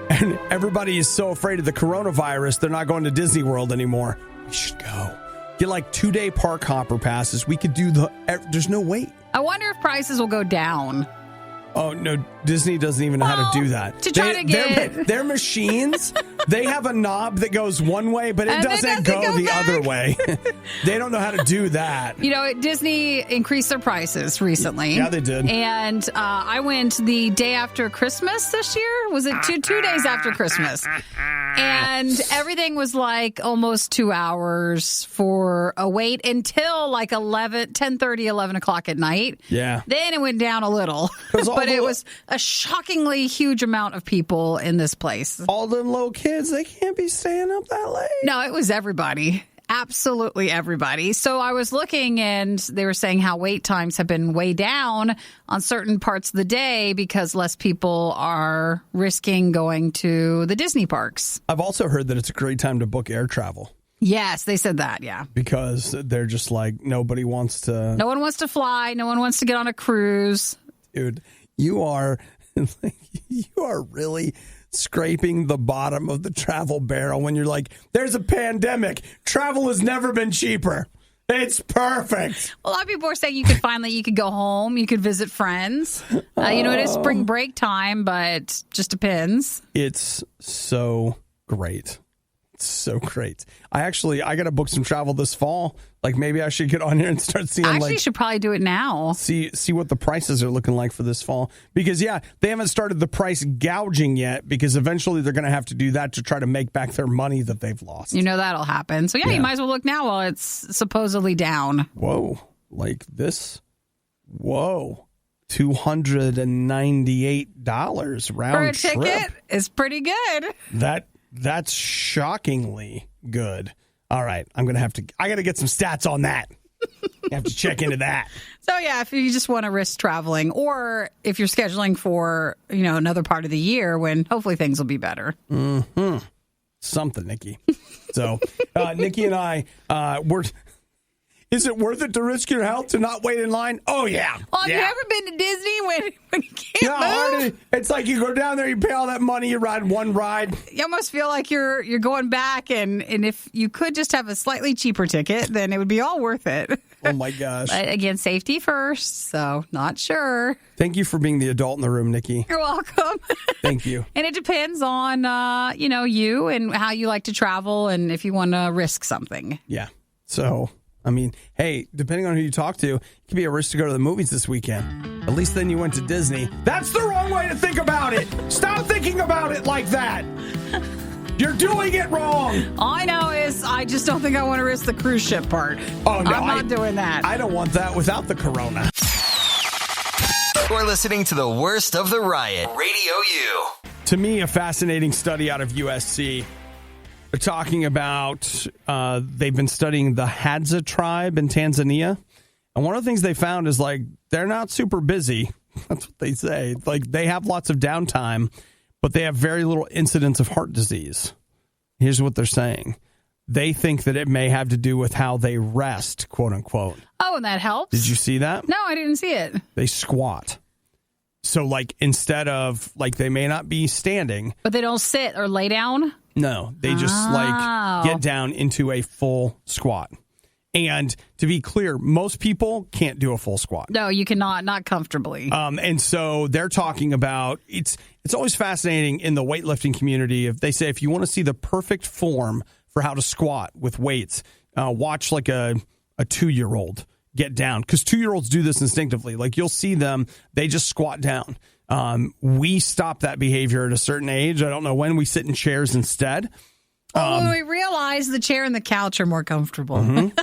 and everybody is so afraid of the coronavirus, they're not going to Disney World anymore. We should go. Get like 2-day park hopper passes. We could do there's no wait. I wonder if prices will go down. Oh, no, Disney doesn't even know how to do that. To try to get... Their machines, they have a knob that goes one way, but it doesn't go the other way. They don't know how to do that. You know, Disney increased their prices recently. Yeah, they did. And I went the day after Christmas this year. Was it two days after Christmas? And everything was like almost 2 hours for a wait until like 10:30, 11 o'clock at night. Yeah. Then it went down a little. But it was a shockingly huge amount of people in this place. All them little kids, they can't be staying up that late. No, it was everybody. Absolutely everybody. So I was looking, and they were saying how wait times have been way down on certain parts of the day because less people are risking going to the Disney parks. I've also heard that it's a great time to book air travel. Yes, they said that, yeah. Because they're just like, no one wants to fly. No one wants to get on a cruise. Dude, you are really scraping the bottom of the travel barrel when you're like, there's a pandemic. Travel has never been cheaper. It's perfect. A lot of people are saying you could go home, you could visit friends. It is spring break time, but just depends. It's so great. It's so great. I got to book some travel this fall. Like, maybe I should get on here and start seeing. Actually, should probably do it now. See what the prices are looking like for this fall. Because, they haven't started the price gouging yet, because eventually they're going to have to do that to try to make back their money that they've lost. You know that'll happen. So, you might as well look now while it's supposedly down. Whoa. Like this? Whoa. $298 round for a trip. ticket is pretty good. That's shockingly good. All right, I got to get some stats on that. I have to check into that. So if you just want to risk traveling, or if you're scheduling for, another part of the year when hopefully things will be better. Mm-hmm. Something, Nikki. So, Nikki and I, is it worth it to risk your health to not wait in line? Oh, yeah. Well, have you ever been to Disney when you can't move? It's like you go down there, you pay all that money, you ride one ride. You almost feel like you're going back, and if you could just have a slightly cheaper ticket, then it would be all worth it. Oh, my gosh. But again, safety first, so not sure. Thank you for being the adult in the room, Nikki. You're welcome. Thank you. And it depends on, you and how you like to travel and if you want to risk something. Yeah. So... I mean, hey, depending on who you talk to, it could be a risk to go to the movies this weekend. At least then you went to Disney. That's the wrong way to think about it. Stop thinking about it like that. You're doing it wrong. All I know is I just don't think I want to risk the cruise ship part. Oh, no. I'm not doing that. I don't want that without the corona. You're listening to the worst of the Riot. RadioU. To me, a fascinating study out of USC. They're talking about, they've been studying the Hadza tribe in Tanzania. And one of the things they found is, like, they're not super busy. That's what they say. Like, they have lots of downtime, but they have very little incidence of heart disease. Here's what they're saying. They think that it may have to do with how they rest, quote unquote. Oh, and that helps. Did you see that? No, I didn't see it. They squat. So, like, instead of, like, they may not be standing. But they don't sit or lay down? No, they just, like, get down into a full squat. And to be clear, most people can't do a full squat. No, you cannot, not comfortably. And so they're talking about, it's always fascinating in the weightlifting community. If they say, if you want to see the perfect form for how to squat with weights, watch like a 2-year-old get down. Because 2-year-olds do this instinctively. Like you'll see them, they just squat down. We stop that behavior at a certain age. I don't know when. We sit in chairs instead. When we realize the chair and the couch are more comfortable. Mm-hmm.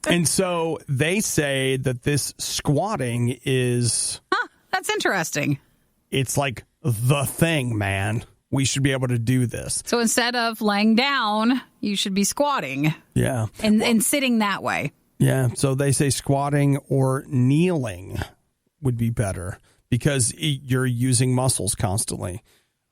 And so they say that this squatting is... That's interesting. It's like the thing, man. We should be able to do this. So instead of laying down, you should be squatting. Yeah. And sitting that way. Yeah. So they say squatting or kneeling would be better because you're using muscles constantly.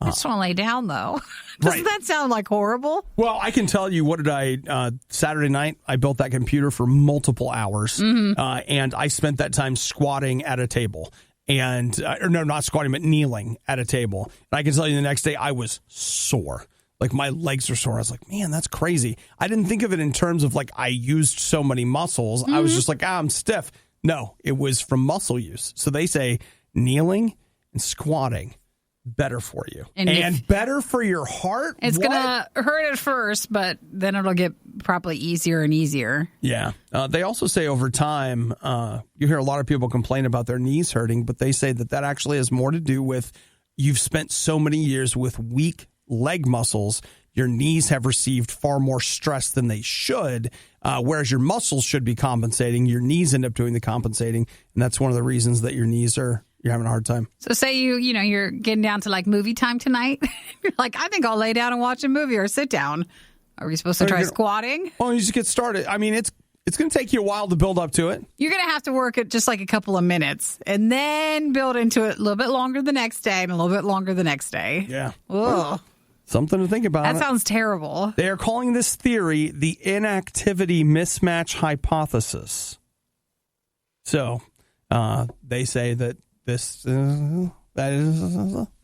I just want to lay down, though. Doesn't that sound like horrible? Well, I can tell you, what did I, Saturday night, I built that computer for multiple hours, and I spent that time squatting at a table. And, or no, not squatting, but kneeling at a table. And I can tell you the next day, I was sore. Like, my legs are sore. I was like, man, that's crazy. I didn't think of it in terms of, like, I used so many muscles. I was just like, I'm stiff. No, it was from muscle use. So they say kneeling and squatting. Better for you. And better for your heart? It's going to hurt at first, but then it'll get probably easier and easier. Yeah. They also say over time, you hear a lot of people complain about their knees hurting, but they say that actually has more to do with you've spent so many years with weak leg muscles. Your knees have received far more stress than they should, whereas your muscles should be compensating. Your knees end up doing the compensating, and that's one of the reasons that your knees you're having a hard time. So say you're getting down to like movie time tonight. You're like, I think I'll lay down and watch a movie or sit down. Are we supposed to try squatting? Well, you just get started. I mean, it's going to take you a while to build up to it. You're going to have to work it just like a couple of minutes and then build into it a little bit longer the next day and a little bit longer the next day. Yeah. Ugh. Something to think about. That sounds terrible. They are calling this theory the inactivity mismatch hypothesis. So they say that and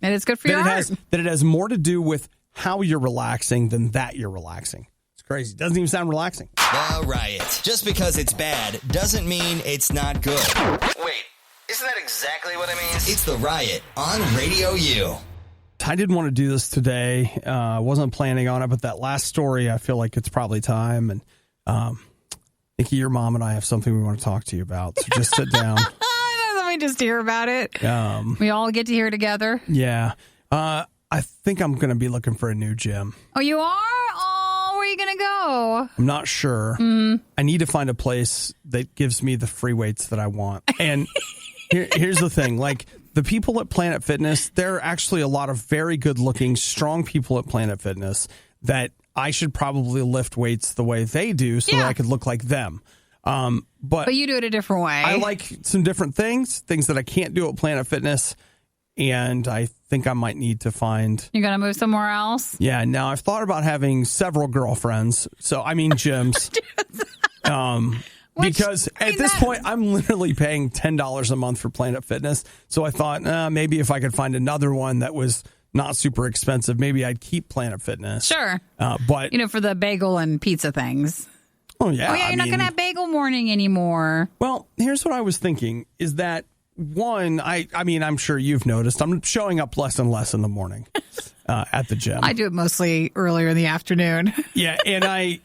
it's good for your heart. That it has more to do with how you're relaxing than that you're relaxing. It's crazy. It doesn't even sound relaxing. The Riot. Just because it's bad doesn't mean it's not good. Wait, isn't that exactly what it means? It's The Riot on Radio U. I didn't want to do this today. I wasn't planning on it, but that last story, I feel like it's probably time. And Nikki, your mom and I have something we want to talk to you about. So just sit down. Let me just hear about it. We all get to hear together. Yeah. I think I'm going to be looking for a new gym. Oh, you are? Oh, where are you going to go? I'm not sure. I need to find a place that gives me the free weights that I want. And here's the thing. Like, the people at Planet Fitness, there are actually a lot of very good-looking, strong people at Planet Fitness that I should probably lift weights the way they do so that I could look like them. But you do it a different way. I like some different things that I can't do at Planet Fitness, and I think I might need to find... You're going to move somewhere else? Yeah, now I've thought about having several girlfriends, so I mean gyms. Because at this point, I'm literally paying $10 a month for Planet Fitness, so I thought maybe if I could find another one that was not super expensive, maybe I'd keep Planet Fitness. Sure. But for the bagel and pizza things. Oh, yeah. You're not going to have bagel morning anymore. Well, here's what I was thinking is that, one, I mean, I'm sure you've noticed, I'm showing up less and less in the morning at the gym. I do it mostly earlier in the afternoon. Yeah, and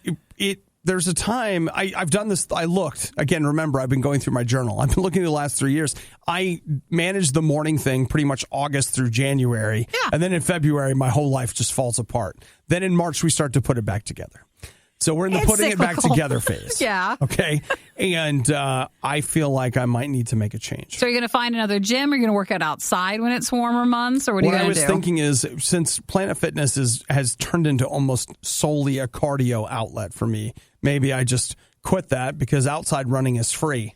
there's a time, I've done this, I looked, again, remember, I've been going through my journal. I've been looking at the last 3 years. I managed the morning thing pretty much August through January. Yeah. And then in February, my whole life just falls apart. Then in March, we start to put it back together. So we're in the putting it back together phase. Yeah. Okay. And I feel like I might need to make a change. So you're going to find another gym? Or you're going to work out outside when it's warmer months? Or what are you going to do? What I was thinking is, since Planet Fitness has turned into almost solely a cardio outlet for me, maybe I just quit that because outside running is free.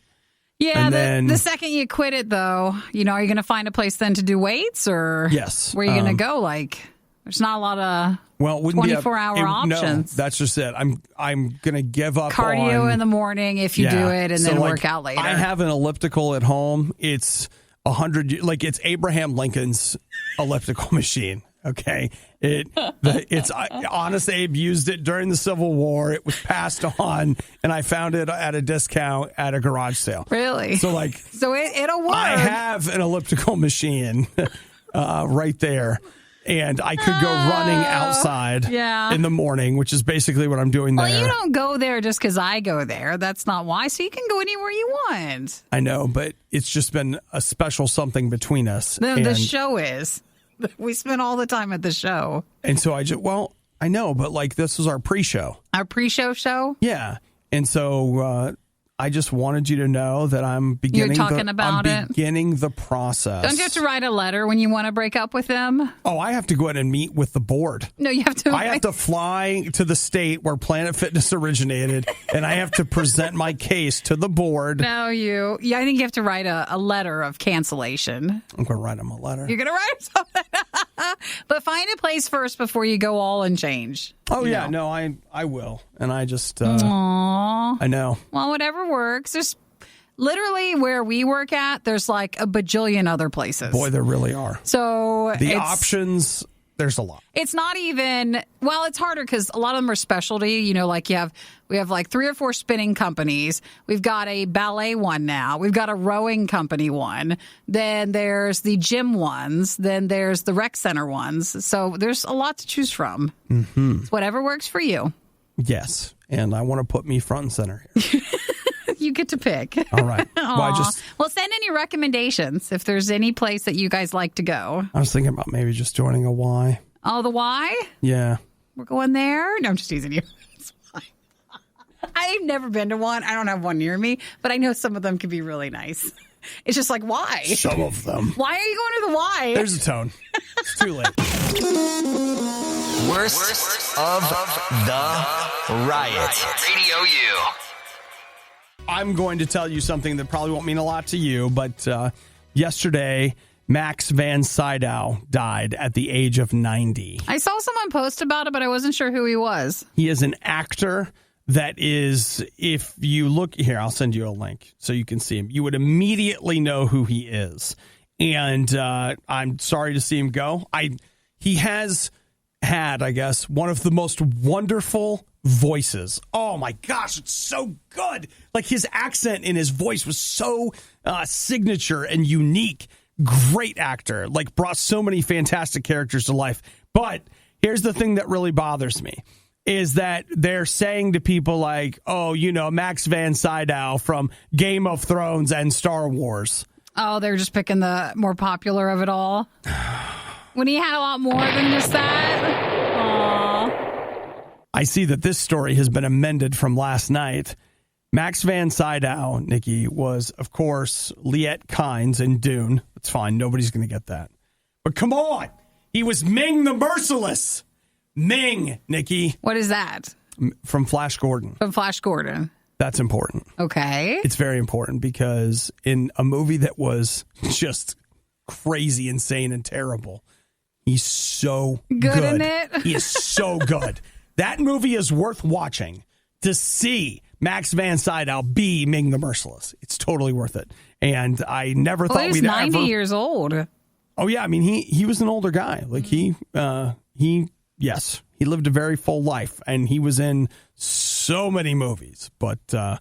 Yeah, the second you quit it, though, are you going to find a place then to do weights? Or yes. Where are you going to go? Like, there's not a lot of 24-hour options. No, that's just it. I'm going to give up cardio in the morning if you do it, and then work out later. I have an elliptical at home. It's 100, like it's Abraham Lincoln's elliptical machine. Okay. It's Honest Abe used it during the Civil War. It was passed on, and I found it at a discount at a garage sale. Really? So it'll work. I have an elliptical machine right there. And I could go running outside in the morning, which is basically what I'm doing there. Well, you don't go there just because I go there. That's not why. So you can go anywhere you want. I know, but it's just been a special something between us. The show is. We spend all the time at the show. And so I know, but this was our pre-show. Our pre-show show? Yeah. And so I just wanted you to know that I'm beginning the process. Don't you have to write a letter when you want to break up with them? Oh, I have to go ahead and meet with the board. No, you have to. I have to fly to the state where Planet Fitness originated, and I have to present my case to the board. No, I think you have to write a letter of cancellation. I'm going to write them a letter. You're going to write something? But find a place first before you go all and change. Oh, yeah. No, I will. And I just... Aww. I know. Well, whatever works. There's literally where we work at, there's a bajillion other places. Boy, there really are. So the options, there's a lot. It's not even, it's harder because a lot of them are specialty. We have 3 or 4 spinning companies. We've got a ballet one now. We've got a rowing company one. Then there's the gym ones. Then there's the rec center ones. So there's a lot to choose from. Mm-hmm. It's whatever works for you. Yes. And I want to put me front and center here. You get to pick. All right. Well, send any recommendations if there's any place that you guys like to go. I was thinking about maybe just joining a Y. Oh, the Y? Yeah. We're going there? No, I'm just teasing you. It's fine. I've never been to one. I don't have one near me, but I know some of them can be really nice. It's just why? Some of them. Why are you going to the Y? There's a tone. It's too late. Worst of the riot. RadioU. I'm going to tell you something that probably won't mean a lot to you, but yesterday, Max van Sydow died at the age of 90. I saw someone post about it, but I wasn't sure who he was. He is an actor that is, if you look here, I'll send you a link so you can see him. You would immediately know who he is. And I'm sorry to see him go. He has had, I guess, one of the most wonderful voices. Oh my gosh, it's so good. His accent in his voice was so signature and unique. Great actor. Brought so many fantastic characters to life. But here's the thing that really bothers me is that they're saying to people Max van Sydow from Game of Thrones and Star Wars. Oh, they're just picking the more popular of it all? When he had a lot more than just that? Aww. I see that this story has been amended from last night. Max van Sydow, Nikki, was, of course, Liet Kynes in Dune. It's fine. Nobody's going to get that. But come on. He was Ming the Merciless. Ming, Nikki. What is that? From Flash Gordon. From Flash Gordon. That's important. Okay. It's very important because in a movie that was just crazy, insane, and terrible, he's so good. In it? He is so good. That movie is worth watching to see Max van Sydow be Ming the Merciless. It's totally worth it. And I never thought we'd 90 years old. Oh, yeah. I mean, he was an older guy. He lived a very full life, and he was in so many movies. But I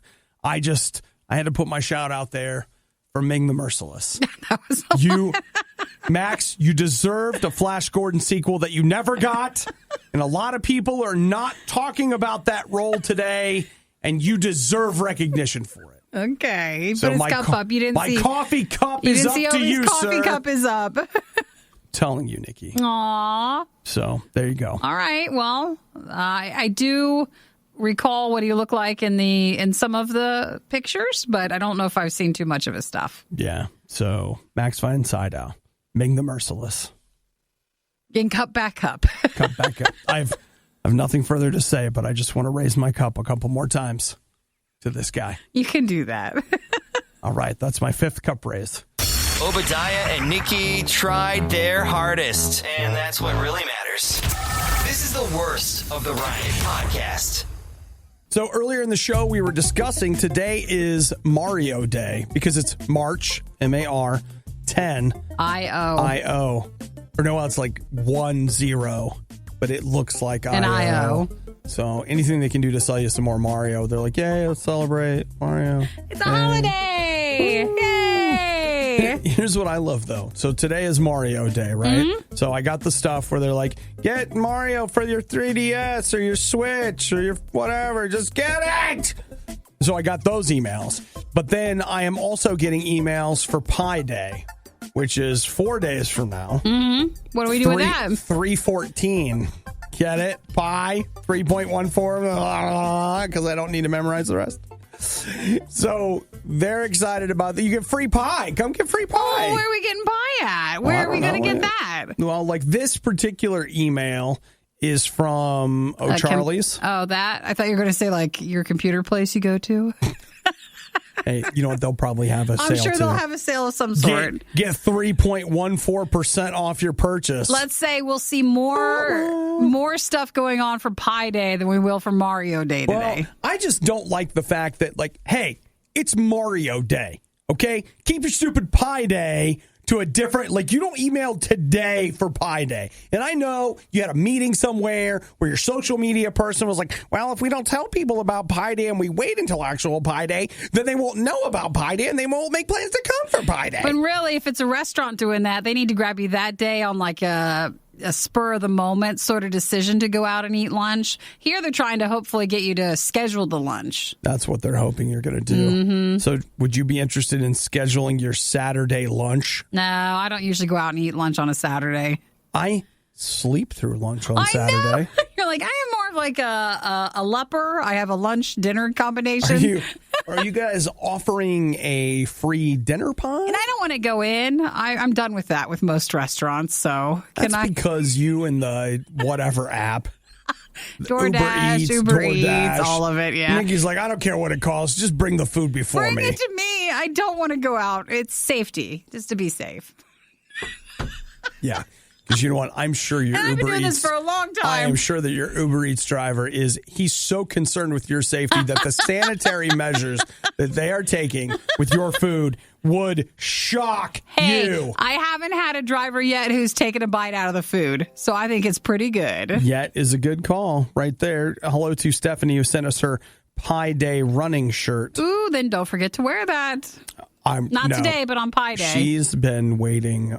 had to put my shout out there for Ming the Merciless. That was Max, you deserved a Flash Gordon sequel that you never got. And a lot of people are not talking about that role today, and you deserve recognition for it. Okay. So put his cup up. You didn't see. My coffee cup is up to you, sir. His coffee cup is up. Telling you, Nikki. Aw. So there you go. All right. Well, I do recall what he looked like in some of the pictures, but I don't know if I've seen too much of his stuff. Yeah. So Max van Sydow, Ming the Merciless. Getting cup back up. Cup back up. I have nothing further to say, but I just want to raise my cup a couple more times to this guy. You can do that. All right. That's my 5th cup raise. Obadiah and Nikki tried their hardest, and that's what really matters. This is the worst of the Riot podcast. So earlier in the show, we were discussing today is Mario Day because it's March, M-A-R, 10. I-O. Or no, it's like 10, but it looks like an IO. So anything they can do to sell you some more Mario, they're like, yay, let's celebrate Mario. It's a holiday! Yay! Here's what I love, though. So today is Mario Day, right? Mm-hmm. So I got the stuff where they're like, get Mario for your 3DS or your Switch or your whatever. Just get it! So I got those emails. But then I am also getting emails for Pi Day, which is 4 days from now. Mm-hmm. What do we do with that? 3/14. Get it? Pi 3.14 because I don't need to memorize the rest. So they're excited about that. You get free pie. Come get free pie. Oh, where are we getting pie at? Where are we going to get that? Well, like this particular email is from O'Charlie's. That? I thought you were going to say like your computer place you go to. Hey, you know what? They'll probably have a sale, I'm sure they'll have a sale of some sort. Get 3.14% off your purchase. Let's say we'll see more stuff going on for Pi Day than we will for Mario Day today. Well, I just don't like the fact that, like, hey, it's Mario Day, okay? Keep your stupid Pi Day to a different, like, you don't email today for Pi Day. And I know you had a meeting somewhere where your social media person was like, well, if we don't tell people about Pi Day and we wait until actual Pi Day, then they won't know about Pi Day and they won't make plans to come for Pi Day. But really, if it's a restaurant doing that, they need to grab you that day on like a spur of the moment sort of decision to go out and eat lunch. Here they're trying to hopefully get you to schedule the lunch. That's what they're hoping you're going to do. Mm-hmm. So would you be interested in scheduling your Saturday lunch? No, I don't usually go out and eat lunch on a Saturday. I sleep through lunch on Saturday. Know. You're like, I am more of like a leper. I have a lunch-dinner combination. Are you guys offering a free dinner pie? And I don't want to go in. I'm done with that with most restaurants. So because you and the whatever app. DoorDash, Uber Eats, all of it, yeah. Nikki's like, I don't care what it costs. Just bring the food before me. Bring it to me. I don't want to go out. It's safety, just to be safe. Yeah. Because you know what? I'm sure your Uber Eats. I've been doing this for a long time. I am sure that your Uber Eats driver he's so concerned with your safety that the sanitary measures that they are taking with your food would shock you. I haven't had a driver yet who's taken a bite out of the food, so I think it's pretty good. Yet is a good call right there. Hello to Stephanie who sent us her Pi Day running shirt. Ooh, then don't forget to wear that. Not today, but on Pi Day. She's been waiting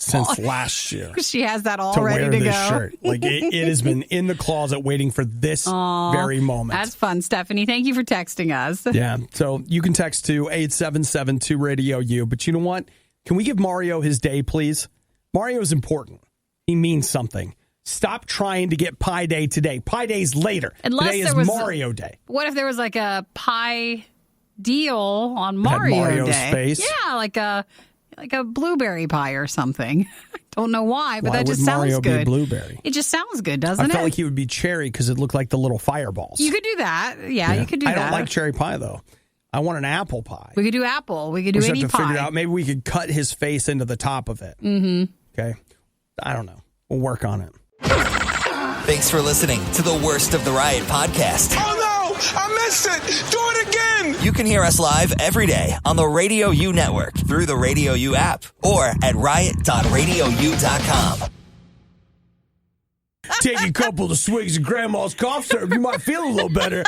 since last year. She has that all ready to go. Shirt. Like it has been in the closet waiting for this very moment. That's fun, Stephanie. Thank you for texting us. Yeah. So you can text to 877-2RADIO-U. But you know what? Can we give Mario his day, please? Mario is important. He means something. Stop trying to get Pi Day today. Pi Day's later. Today is Mario Day. What if there was like a pie deal on Mario Day? Face. Yeah, like a blueberry pie or something. I don't know why, but that just sounds Mario good. Be blueberry? It just sounds good, doesn't it? I felt like he would be cherry because it looked like the little fireballs. You could do that. Yeah, you could do that. I don't like cherry pie, though. I want an apple pie. We could do apple. We could do any pie. Figure it out. Maybe we could cut his face into the top of it. Mm-hmm. Okay. I don't know. We'll work on it. Thanks for listening to the Worst of the Riot podcast. Oh, no! I missed it! Do it again! You can hear us live every day on the RadioU network through the RadioU app or at riot.radiou.com. Take a couple of swigs of Grandma's cough syrup. You might feel a little better.